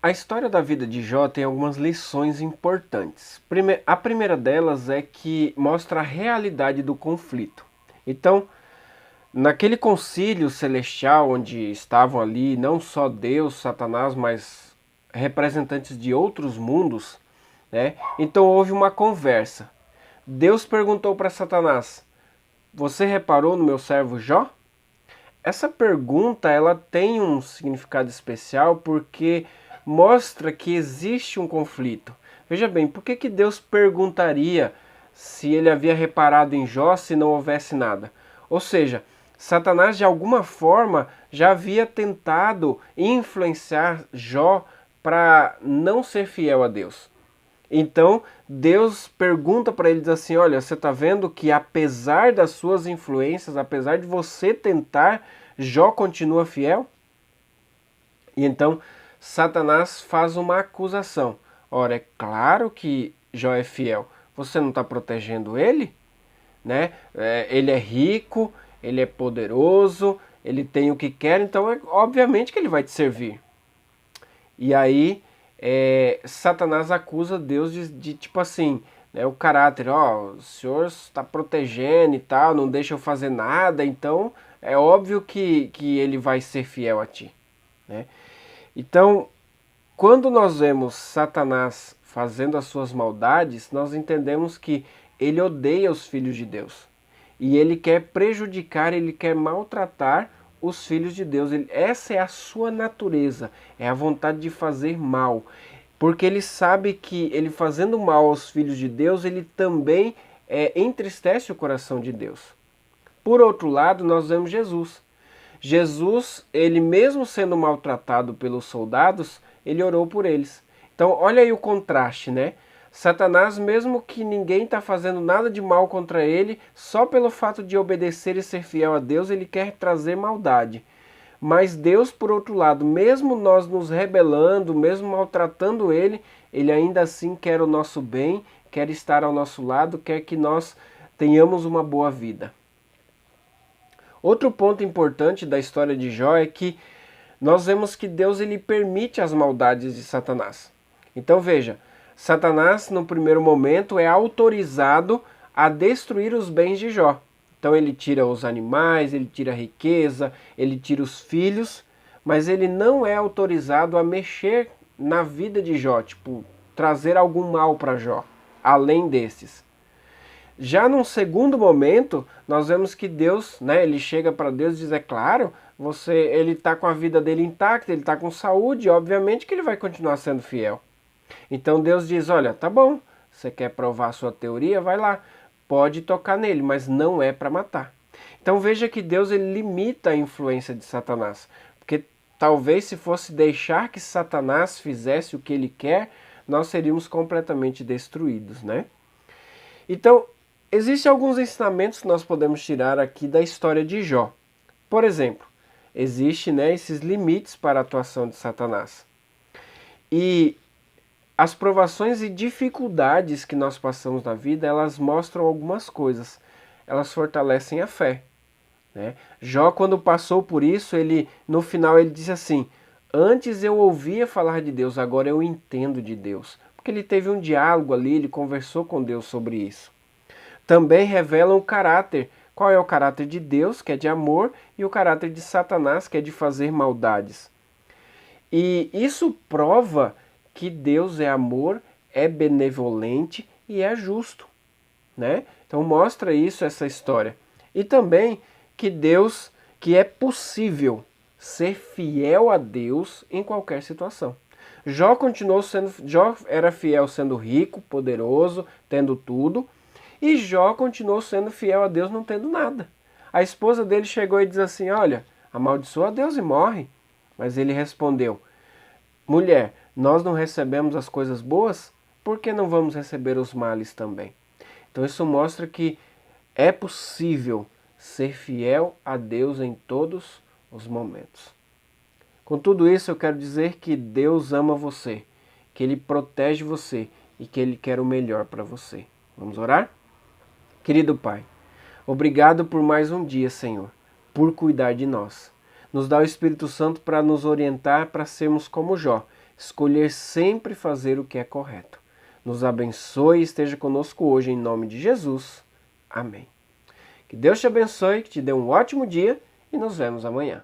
A história da vida de Jó tem algumas lições importantes. A primeira delas é que mostra a realidade do conflito. Então, naquele concílio celestial onde estavam ali não só Deus, Satanás, mas representantes de outros mundos, né? Então houve uma conversa. Deus perguntou para Satanás: "Você reparou no meu servo Jó?" Essa pergunta ela tem um significado especial porque mostra que existe um conflito. Veja bem, por que Deus perguntaria se ele havia reparado em Jó se não houvesse nada? Ou seja, Satanás de alguma forma já havia tentado influenciar Jó para não ser fiel a Deus. Então Deus pergunta para ele, diz assim: olha, você está vendo que apesar das suas influências, apesar de você tentar, Jó continua fiel? E então Satanás faz uma acusação. Ora, é claro que Jó é fiel. Você não está protegendo ele? Né? Ele é rico, ele é poderoso, ele tem o que quer, então obviamente que ele vai te servir. E aí Satanás acusa Deus de tipo assim, né, o caráter, ó, o senhor está protegendo e tal, não deixa eu fazer nada, então é óbvio que ele vai ser fiel a ti. Né? Então, quando nós vemos Satanás fazendo as suas maldades, nós entendemos que ele odeia os filhos de Deus. E ele quer prejudicar, ele quer maltratar os filhos de Deus. Essa é a sua natureza, é a vontade de fazer mal. Porque ele sabe que ele fazendo mal aos filhos de Deus, ele também entristece o coração de Deus. Por outro lado, nós vemos Jesus. Jesus, ele mesmo sendo maltratado pelos soldados, ele orou por eles. Então, olha aí o contraste, né? Satanás, mesmo que ninguém está fazendo nada de mal contra ele, só pelo fato de obedecer e ser fiel a Deus, ele quer trazer maldade. Mas Deus, por outro lado, mesmo nós nos rebelando, mesmo maltratando ele, ele ainda assim quer o nosso bem, quer estar ao nosso lado, quer que nós tenhamos uma boa vida. Outro ponto importante da história de Jó é que nós vemos que Deus ele permite as maldades de Satanás. Então veja, Satanás no primeiro momento é autorizado a destruir os bens de Jó. Então ele tira os animais, ele tira a riqueza, ele tira os filhos, mas ele não é autorizado a mexer na vida de Jó, tipo, trazer algum mal para Jó, além desses. Já num segundo momento, nós vemos que Deus, né, ele chega para Deus e diz, é claro, ele está com a vida dele intacta, ele está com saúde, obviamente que ele vai continuar sendo fiel. Então Deus diz, olha, tá bom, você quer provar a sua teoria, vai lá, pode tocar nele, mas não é para matar. Então veja que Deus ele limita a influência de Satanás, porque talvez se fosse deixar que Satanás fizesse o que ele quer, nós seríamos completamente destruídos, né? Então, existem alguns ensinamentos que nós podemos tirar aqui da história de Jó. Por exemplo, existem, né, esses limites para a atuação de Satanás. E as provações e dificuldades que nós passamos na vida, elas mostram algumas coisas. Elas fortalecem a fé. Né? Jó, quando passou por isso, no final ele diz assim, antes eu ouvia falar de Deus, agora eu entendo de Deus. Porque ele teve um diálogo ali, ele conversou com Deus sobre isso. Também revelam o caráter. Qual é o caráter de Deus, que é de amor, e o caráter de Satanás, que é de fazer maldades. E isso prova que Deus é amor, é benevolente e é justo. Né? Então mostra isso, essa história. E também que que é possível ser fiel a Deus em qualquer situação. Jó era fiel sendo rico, poderoso, tendo tudo, e Jó continuou sendo fiel a Deus não tendo nada. A esposa dele chegou e diz assim, olha, amaldiçoa Deus e morre. Mas ele respondeu, mulher, nós não recebemos as coisas boas, por que não vamos receber os males também? Então isso mostra que é possível ser fiel a Deus em todos os momentos. Com tudo isso eu quero dizer que Deus ama você, que Ele protege você e que Ele quer o melhor para você. Vamos orar? Querido Pai, obrigado por mais um dia, Senhor, por cuidar de nós. Nos dá o Espírito Santo para nos orientar, para sermos como Jó, escolher sempre fazer o que é correto. Nos abençoe e esteja conosco hoje, em nome de Jesus. Amém. Que Deus te abençoe, que te dê um ótimo dia e nos vemos amanhã.